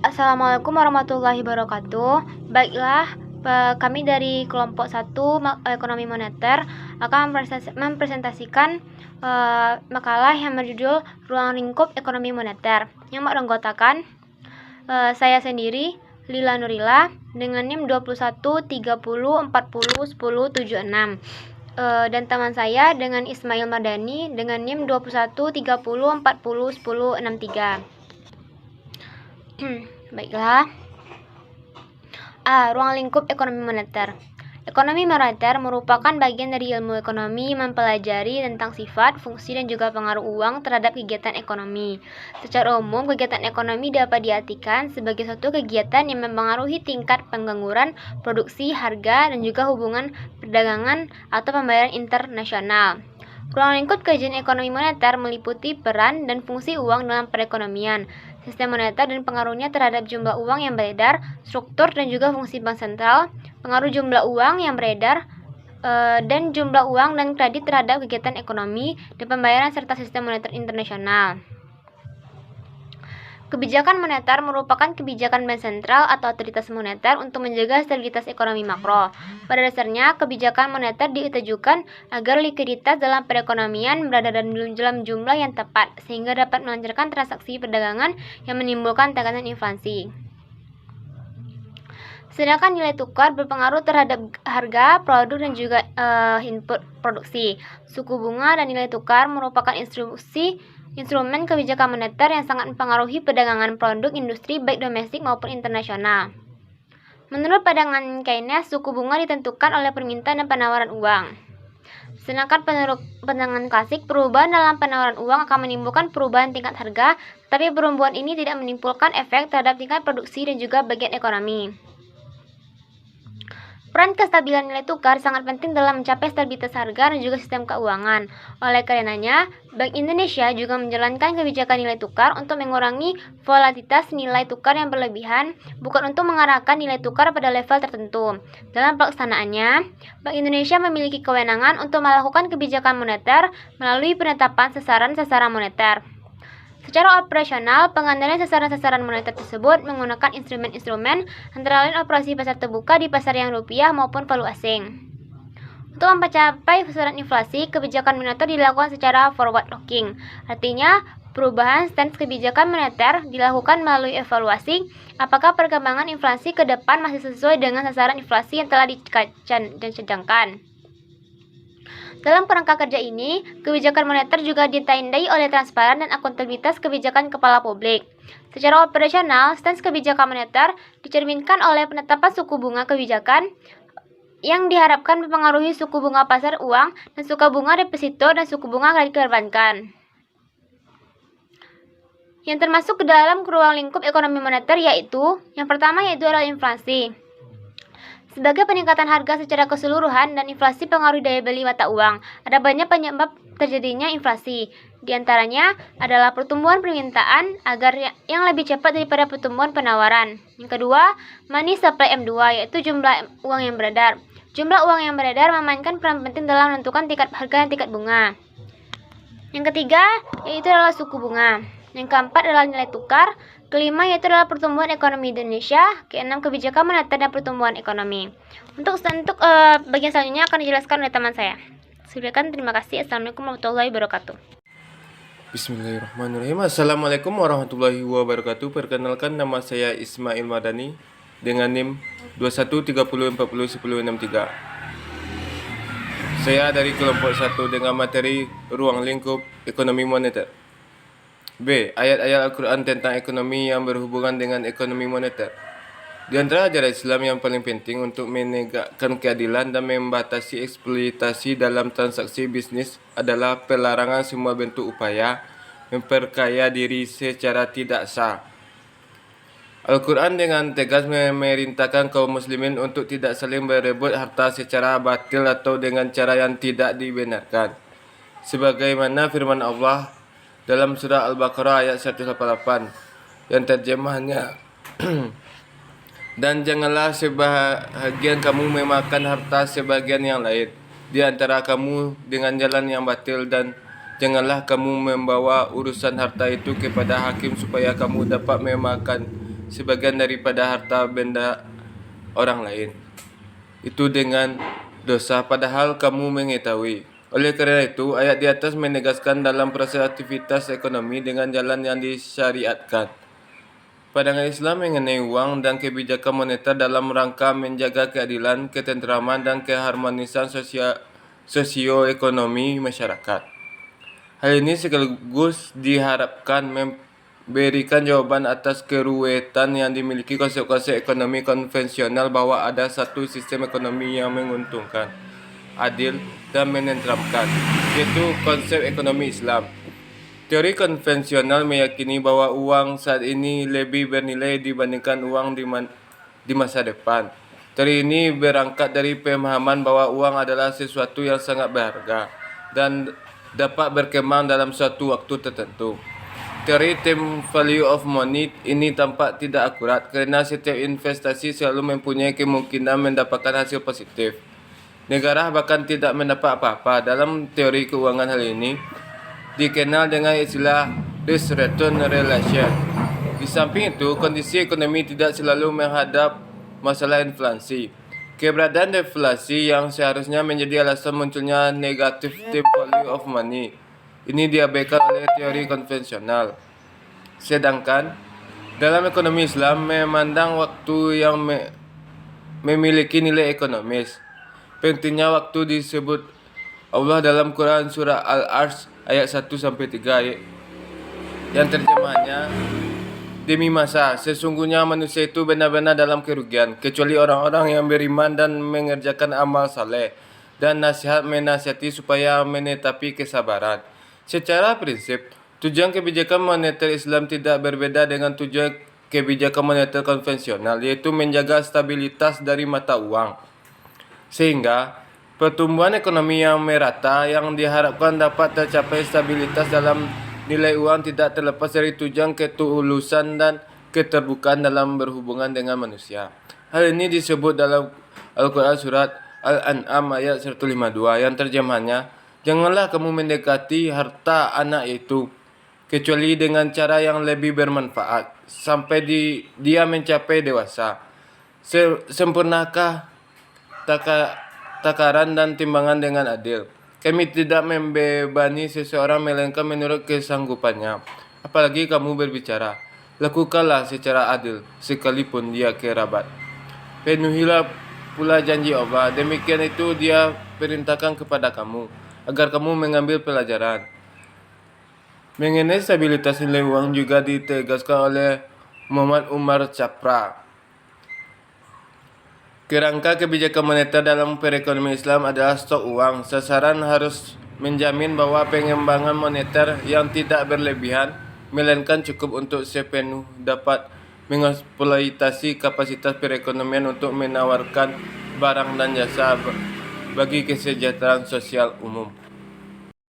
Assalamualaikum warahmatullahi wabarakatuh. Baiklah, kami dari kelompok 1 Ekonomi Moneter akan mempresentasikan makalah yang berjudul Ruang Lingkup Ekonomi Moneter yang beranggotakan saya sendiri, Lila Nurila, dengan NIM 21 30 40 10 76, dan teman saya dengan Ismail Madani dengan NIM 21 30 40 10 63. Baiklah. Ruang lingkup ekonomi moneter. Ekonomi moneter merupakan bagian dari ilmu ekonomi mempelajari tentang sifat, fungsi, dan juga pengaruh uang terhadap kegiatan ekonomi. Secara umum, kegiatan ekonomi dapat diartikan sebagai suatu kegiatan yang mempengaruhi tingkat pengangguran, produksi, harga, dan juga hubungan perdagangan atau pembayaran internasional. Ruang lingkup kajian ekonomi moneter meliputi peran dan fungsi uang dalam perekonomian, sistem moneter dan pengaruhnya terhadap jumlah uang yang beredar, struktur dan juga fungsi bank sentral, pengaruh jumlah uang yang beredar, dan jumlah uang dan kredit terhadap kegiatan ekonomi dan pembayaran serta sistem moneter internasional. Kebijakan moneter merupakan kebijakan bank sentral atau otoritas moneter untuk menjaga stabilitas ekonomi makro. Pada dasarnya, kebijakan moneter ditujukan agar likuiditas dalam perekonomian berada dalam jumlah yang tepat, sehingga dapat melancarkan transaksi perdagangan yang menimbulkan tekanan inflasi. Sedangkan nilai tukar berpengaruh terhadap harga produk dan juga input produksi. Suku bunga dan nilai tukar merupakan instrumen kebijakan moneter yang sangat mempengaruhi perdagangan produk industri baik domestik maupun internasional. Menurut pandangan Keynes, suku bunga ditentukan oleh permintaan dan penawaran uang. Sedangkan menurut pandangan klasik, perubahan dalam penawaran uang akan menimbulkan perubahan tingkat harga, tapi perubahan ini tidak menimbulkan efek terhadap tingkat produksi dan juga bagian ekonomi. Peran kestabilan nilai tukar sangat penting dalam mencapai stabilitas harga dan juga sistem keuangan. Oleh karenanya, Bank Indonesia juga menjalankan kebijakan nilai tukar untuk mengurangi volatilitas nilai tukar yang berlebihan, bukan untuk mengarahkan nilai tukar pada level tertentu. Dalam pelaksanaannya, Bank Indonesia memiliki kewenangan untuk melakukan kebijakan moneter melalui penetapan sasaran-sasaran moneter. Secara operasional, pengendalian sasaran-sasaran moneter tersebut menggunakan instrumen-instrumen antara lain operasi pasar terbuka di pasar yang rupiah maupun valuta asing. Untuk mencapai sasaran inflasi, kebijakan moneter dilakukan secara forward looking. Artinya, perubahan stance kebijakan moneter dilakukan melalui evaluasi apakah perkembangan inflasi ke depan masih sesuai dengan sasaran inflasi yang telah dicadangkan. Dalam kerangka kerja ini, kebijakan moneter juga ditandai oleh transparan dan akuntabilitas kebijakan kepala publik. Secara operasional, stance kebijakan moneter dicerminkan oleh penetapan suku bunga kebijakan yang diharapkan mempengaruhi suku bunga pasar uang dan suku bunga deposito dan suku bunga kredit perbankan. Yang termasuk ke dalam ruang lingkup ekonomi moneter yang pertama adalah inflasi. Sebagai peningkatan harga secara keseluruhan dan inflasi pengaruh daya beli mata uang, ada banyak penyebab terjadinya inflasi. Di antaranya adalah pertumbuhan permintaan agar yang lebih cepat daripada pertumbuhan penawaran. Yang kedua, money supply M2, yaitu jumlah uang yang beredar. Jumlah uang yang beredar memainkan peran penting dalam menentukan tingkat harga dan tingkat bunga. Yang ketiga, yaitu adalah suku bunga. Yang keempat adalah nilai tukar. Kelima yaitu adalah pertumbuhan ekonomi Indonesia. Keenam, kebijakan moneter dan pertumbuhan ekonomi. Untuk bagian selanjutnya akan dijelaskan oleh teman saya. Silakan, terima kasih. Assalamualaikum warahmatullahi wabarakatuh. Bismillahirrahmanirrahim. Assalamualaikum warahmatullahi wabarakatuh. Perkenalkan, nama saya Ismail Madani dengan NIM 2130401063. Saya dari kelompok 1 dengan materi ruang lingkup ekonomi moneter. B. Ayat-ayat Al-Quran tentang ekonomi yang berhubungan dengan ekonomi moneter. Di antara ajaran Islam yang paling penting untuk menegakkan keadilan dan membatasi eksploitasi dalam transaksi bisnis adalah pelarangan semua bentuk upaya memperkaya diri secara tidak sah. Al-Quran dengan tegas memerintahkan kaum muslimin untuk tidak saling berebut harta secara batil atau dengan cara yang tidak dibenarkan. Sebagaimana firman Allah dalam surah Al-Baqarah ayat 188 yang terjemahnya dan janganlah sebahagian kamu memakan harta sebagian yang lain di antara kamu dengan jalan yang batil, dan janganlah kamu membawa urusan harta itu kepada hakim supaya kamu dapat memakan sebagian daripada harta benda orang lain. Itu dengan dosa padahal kamu mengetahui. Oleh karena itu, ayat di atas menegaskan dalam proses aktivitas ekonomi dengan jalan yang disyariatkan. Pandangan Islam mengenai uang dan kebijakan moneter dalam rangka menjaga keadilan, ketenteraman, dan keharmonisan sosioekonomi masyarakat. Hal ini sekaligus diharapkan memberikan jawaban atas keruwetan yang dimiliki konsep-konsep ekonomi konvensional bahwa ada satu sistem ekonomi yang menguntungkan, adil, dan menenteramkan, yaitu konsep ekonomi Islam. Teori konvensional meyakini bahwa uang saat ini lebih bernilai dibandingkan uang di masa depan. Teori ini berangkat dari pemahaman bahwa uang adalah sesuatu yang sangat berharga dan dapat berkembang dalam suatu waktu tertentu. Teori time value of money ini tampak tidak akurat kerana setiap investasi selalu mempunyai kemungkinan mendapatkan hasil positif. Negara bahkan tidak mendapat apa-apa. Dalam teori keuangan hal ini dikenal dengan istilah risk return relation. Di samping itu, kondisi ekonomi tidak selalu menghadap masalah inflasi. Keberadaan deflasi yang seharusnya menjadi alasan munculnya negative time value of money ini diabaikan oleh teori konvensional. Sedangkan dalam ekonomi Islam memandang waktu yang memiliki nilai ekonomis. Pentingnya waktu disebut Allah dalam Quran surah Al-Arsh ayat 1-3 yang terjemahnya, demi masa, sesungguhnya manusia itu benar-benar dalam kerugian, kecuali orang-orang yang beriman dan mengerjakan amal saleh, dan nasihat menasihati supaya menetapi kesabaran. Secara prinsip, tujuan kebijakan moneter Islam tidak berbeda dengan tujuan kebijakan moneter konvensional, yaitu menjaga stabilitas dari mata uang. Sehingga pertumbuhan ekonomi yang merata yang diharapkan dapat tercapai stabilitas dalam nilai uang tidak terlepas dari tujuan ketulusan dan keterbukaan dalam berhubungan dengan manusia. Hal ini disebut dalam Al-Quran surat Al-An'am ayat 152 yang terjemahnya, janganlah kamu mendekati harta anak itu kecuali dengan cara yang lebih bermanfaat sampai dia mencapai dewasa. Sempurnakah takaran dan timbangan dengan adil. Kami tidak membebani seseorang melainkan menurut kesanggupannya. Apalagi kamu berbicara, lakukanlah secara adil sekalipun dia kerabat. Penuhilah pula janji Allah. Demikian itu dia perintahkan kepada kamu agar kamu mengambil pelajaran. Mengenai stabilitas nilai uang juga ditegaskan oleh Muhammad Umar Chapra. Kerangka kebijakan moneter dalam perekonomian Islam adalah stok uang. Sasaran harus menjamin bahwa pengembangan moneter yang tidak berlebihan, melainkan cukup untuk sepenuh dapat mengeksploitasi kapasitas perekonomian untuk menawarkan barang dan jasa bagi kesejahteraan sosial umum.